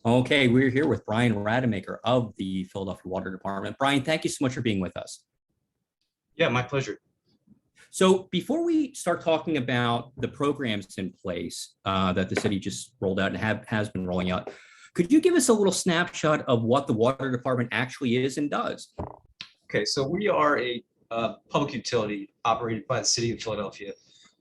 Okay, we're here with Brian Rademaker of the Philadelphia Water Department. Brian, thank you so much for being with us. Yeah, my pleasure. So before we start talking about the programs in place that the city just rolled out and has been rolling out, could you give us a little snapshot of what the water department actually is and does? Okay, so we are a public utility operated by the city of Philadelphia.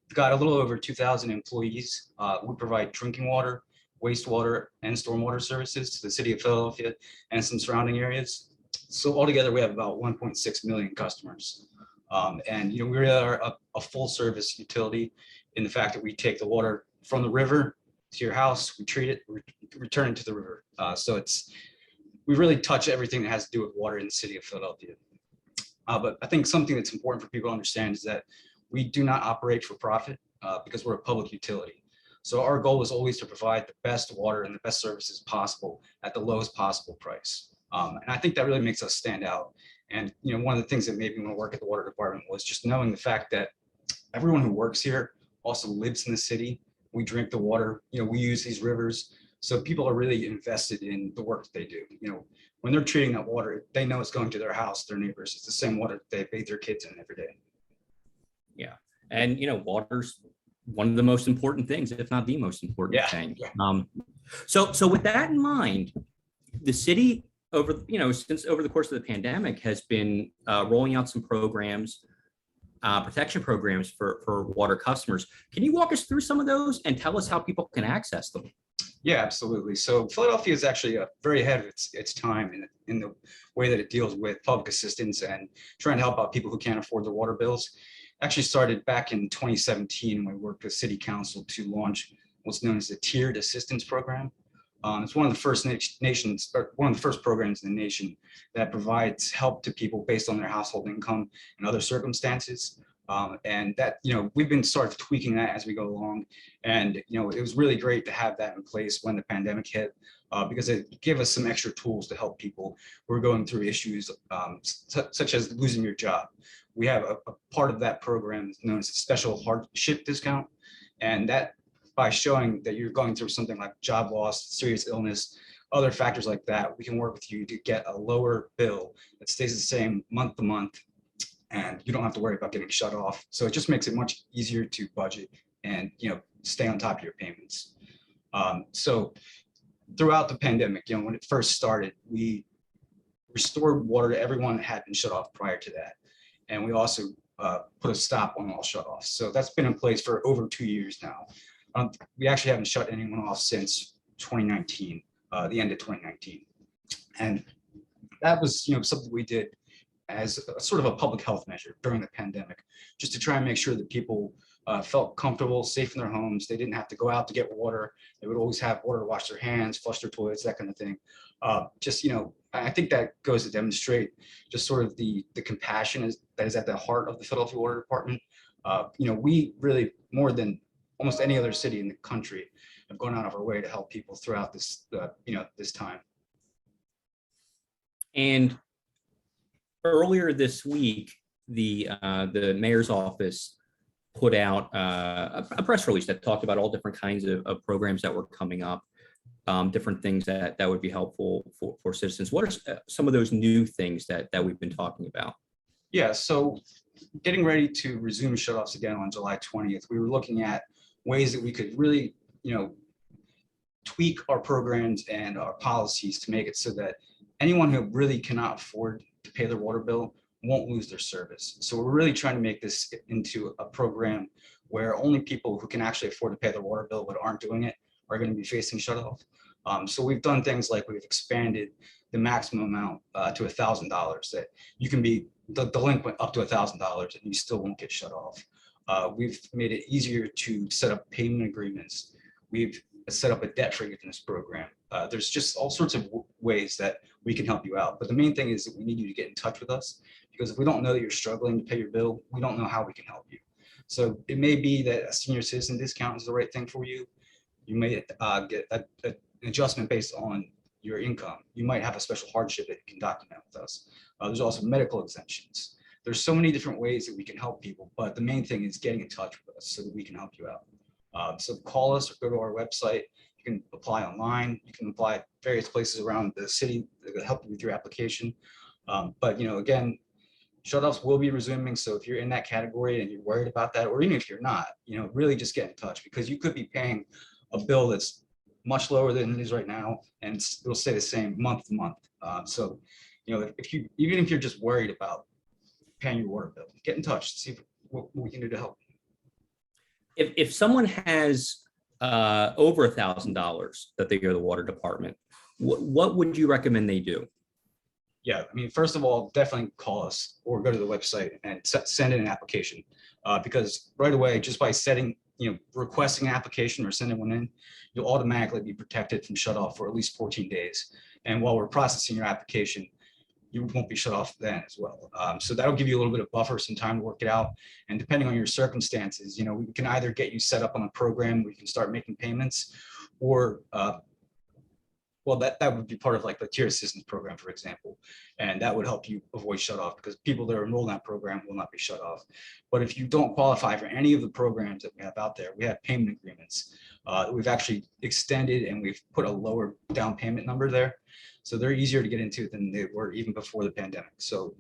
We've got a little over 2,000 employees. We provide drinking water, wastewater, and stormwater services to the city of Philadelphia and some surrounding areas. So altogether, we have about 1.6 million customers. And we really are a full service utility in the fact that we take the water from the river to your house, we treat it, return it to the river. We really touch everything that has to do with water in the city of Philadelphia. But I think something that's important for people to understand is that we do not operate for profit because we're a public utility. So our goal is always to provide the best water and the best services possible at the lowest possible price. And I think that really makes us stand out. And one of the things that made me want to work at the water department was just knowing the fact that everyone who works here also lives in the city. We drink the water, we use these rivers. So people are really invested in the work that they do. When they're treating that water, they know it's going to their house, their neighbors. It's the same water that they bathe their kids in every day. Yeah. And, water's one of the most important things, if not the most important thing. Yeah. So with that in mind, the city since over the course of the pandemic has been rolling out some programs, protection programs for water customers. Can you walk us through some of those and tell us how people can access them? Yeah, absolutely. So Philadelphia is actually very ahead of its time in the way that it deals with public assistance and trying to help out people who can't afford their water bills. Actually started back in 2017 when we worked with City Council to launch what's known as the Tiered Assistance Program. It's one of the first one of the first programs in the nation that provides help to people based on their household income and other circumstances. And that, we've been sort of tweaking that as we go along. And, it was really great to have that in place when the pandemic hit, because it gave us some extra tools to help people who are going through issues such as losing your job. We have a part of that program known as a special hardship discount. And that, by showing that you're going through something like job loss, serious illness, other factors like that, we can work with you to get a lower bill that stays the same month to month, and you don't have to worry about getting shut off. So it just makes it much easier to budget and stay on top of your payments. So throughout the pandemic, when it first started, we restored water to everyone that had been shut off prior to that. And we also put a stop on all shutoffs. So that's been in place for over 2 years now. We actually haven't shut anyone off since 2019, the end of 2019. And that was something we did as a sort of a public health measure during the pandemic, just to try and make sure that people felt comfortable, safe in their homes. They didn't have to go out to get water. They would always have water to wash their hands, flush their toilets, that kind of thing. I think that goes to demonstrate just sort of the compassion that is at the heart of the Philadelphia Water Department. We really, more than almost any other city in the country, have gone out of our way to help people throughout this, this time. And earlier this week, the mayor's office put out a press release that talked about all different kinds of programs that were coming up, different things that would be helpful for citizens. What are some of those new things that we've been talking about? Yeah, so getting ready to resume shutoffs again on July 20th, we were looking at ways that we could really, tweak our programs and our policies to make it so that anyone who really cannot afford to pay their water bill won't lose their service. So we're really trying to make this into a program where only people who can actually afford to pay their water bill but aren't doing it are going to be facing shutoff. So we've done things like we've expanded the maximum amount to $1,000, that you can be delinquent up to $1,000 and you still won't get shut off. We've made it easier to set up payment agreements. We've set up a debt forgiveness program. There's just all sorts of ways that we can help you out. But the main thing is that we need you to get in touch with us, because if we don't know that you're struggling to pay your bill, we don't know how we can help you. So it may be that a senior citizen discount is the right thing for you. You may get an adjustment based on your income. You might have a special hardship that you can document with us. There's also medical exemptions. There's so many different ways that we can help people, but the main thing is getting in touch with us so that we can help you out. So call us or go to our website. You can apply online. You can apply at various places around the city that will help you with your application. But again, shutoffs will be resuming. So if you're in that category and you're worried about that, or even if you're not, really just get in touch, because you could be paying a bill that's much lower than it is right now, and it'll stay the same month to month. So, even if you're just worried about paying your water bill, get in touch, see what we can do to help. If someone has over $1,000 that they owe the water department, what would you recommend they do? Yeah, I mean, first of all, definitely call us or go to the website and send in an application, because right away, just by requesting an application or sending one in, you'll automatically be protected from shut off for at least 14 days. And while we're processing your application, you won't be shut off then as well. So that'll give you a little bit of buffer, some time to work it out. And depending on your circumstances, we can either get you set up on a program where you can start making payments, or well, that would be part of like the tier assistance program, for example, and that would help you avoid shut off, because people that are enrolled in that program will not be shut off. But if you don't qualify for any of the programs that we have out there, we have payment agreements that we've actually extended, and we've put a lower down payment number there. So they're easier to get into than they were even before the pandemic. So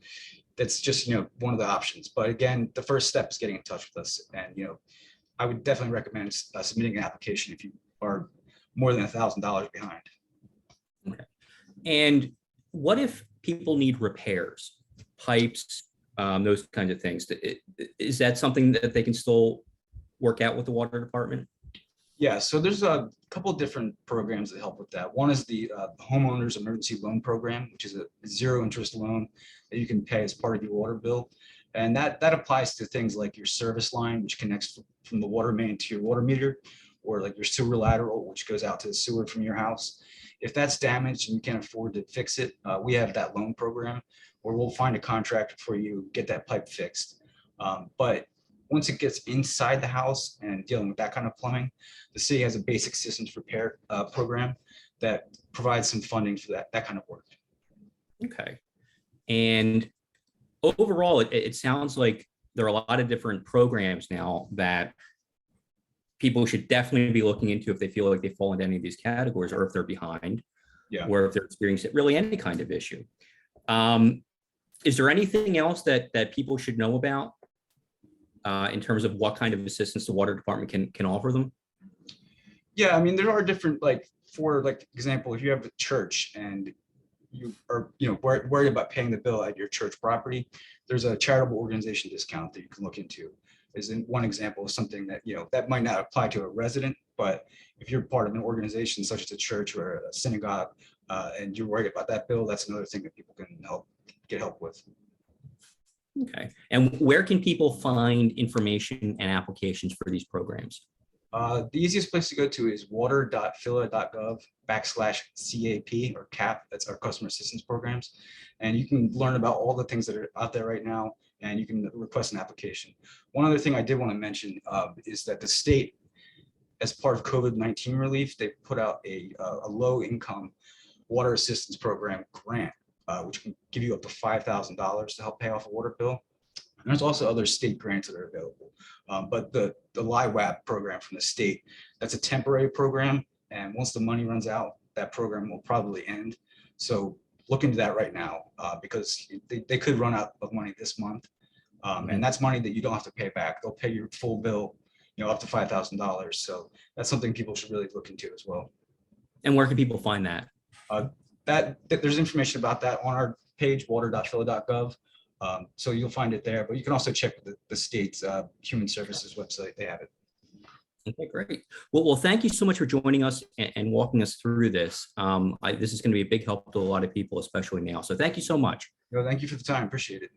that's just, one of the options. But again, the first step is getting in touch with us. And, I would definitely recommend submitting an application if you are more than $1,000 behind. Okay. And what if people need repairs, pipes, those kinds of things? Is that something that they can still work out with the water department? Yeah, so there's a couple of different programs that help with that. One is the homeowners emergency loan program, which is a zero interest loan that you can pay as part of your water bill. And that applies to things like your service line, which connects from the water main to your water meter, or like your sewer lateral, which goes out to the sewer from your house. If that's damaged and you can't afford to fix it, we have that loan program where we'll find a contractor for you, get that pipe fixed. But once it gets inside the house and dealing with that kind of plumbing, the city has a basic systems repair program that provides some funding for that kind of work. Okay. And overall, it sounds like there are a lot of different programs now that people should definitely be looking into if they feel like they fall into any of these categories, or if they're behind, or if they're experiencing really any kind of issue. Is there anything else that people should know about in terms of what kind of assistance the water department can offer them? Yeah, I mean, there are different, for example, if you have a church and you are worried about paying the bill at your church property, there's a charitable organization discount that you can look into. Is in one example of something that that might not apply to a resident, but if you're part of an organization such as a church or a synagogue, and you're worried about that bill, that's another thing that people can get help with. Okay. And where can people find information and applications for these programs? The easiest place to go to is water.phila.gov/CAP or CAP. That's our customer assistance programs. And you can learn about all the things that are out there right now, and you can request an application. One other thing I did want to mention is that the state, as part of COVID-19 relief, they put out a low-income water assistance program grant, which can give you up to $5,000 to help pay off a water bill. And there's also other state grants that are available. But the LIWAP program from the state, that's a temporary program. And once the money runs out, that program will probably end. So look into that right now, because they could run out of money this month. And that's money that you don't have to pay back. They'll pay your full bill, up to $5,000. So that's something people should really look into as well. And where can people find that? There's information about that on our page, water.phila.gov. So you'll find it there, but you can also check the state's human services website. They have it. Okay, great. Well, thank you so much for joining us and walking us through this. This is going to be a big help to a lot of people, especially now. So thank you so much. No, thank you for the time. Appreciate it.